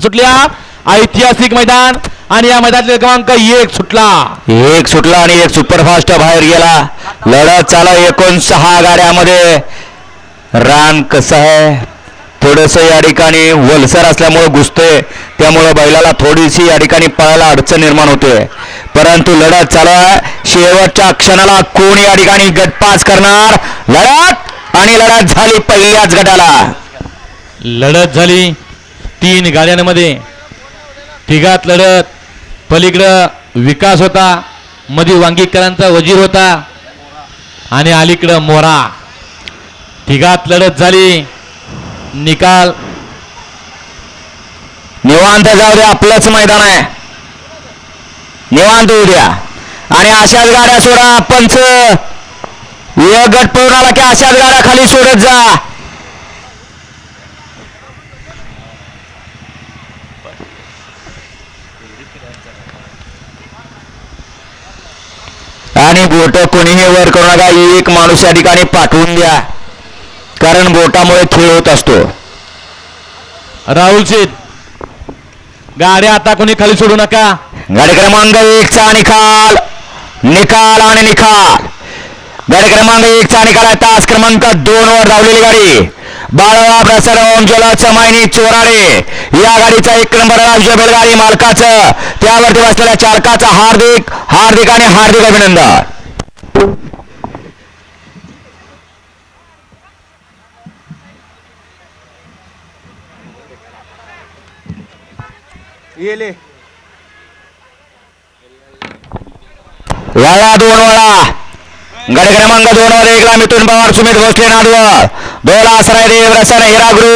सुटल्या. ऐतिहासिक मैदान आणि या मैदानातील क्रमांक 1 सुटला. एक सुटला आणि एक सुपरफास्ट बाहेर गेला. लढत चालू एकूण 6 गाड्यामध्ये. रान कसं आहे थोडंसं या ठिकाणी वलसर असल्यामुळे घुसते, त्यामुळे बैलाला थोडीशी या ठिकाणी पळायला अडचण निर्माण होते. परंतु लढत चालू आहे. शेवटच्या क्षणाला कोण या ठिकाणी गटपास करणार. लढत आणि लढत झाली पहिल्याच गटाला. लढत झाली 3 गाड्यांमध्ये. तिघात लढत. पलीकडं विकास होता, मध्ये वांगीकरांचा वजीर होता आणि अलीकडं मोरा. तिघात लढत झाली. निकाल निवांत जाऊ द्या, आपलंच मैदान आहे. निवांत होऊ द्या आणि अशाच गाड्या सोडा. पंच एक गट पळून आला की अशाच गाड्या खाली सोडत जा. आणि बोट कोणीही वर करू नका. एक माणूस या ठिकाणी पाठवून द्या, कारण बोटामुळे खेळ होत असतो. राहुल शेठ, गाड्या आता कोणी खाली सोडू नका. गाडी क्रमांक 1 चा निकाल. निकाल आणि निकाल. गाडी क्रमांक 1 चा निकाल आहे. तास क्रमांक 2 वर धावलेली गाडी बाळाबाब रसरवून जला चमायनी चोराडे या गाडीचा 1 नंबर राज्य बैलगाडी मालकाचं, त्यावरती बसलेल्या चालकाचं हार्दिक हार्दिक आणि हार्दिक अभिनंदन. वाळा 2 वाळा. गाडी क्रमांक 2 वर 1 ला मिथून पवार, सुमित भोसले नाडवळ, 2 ला सराय देव रसन हिरा ग्रुप,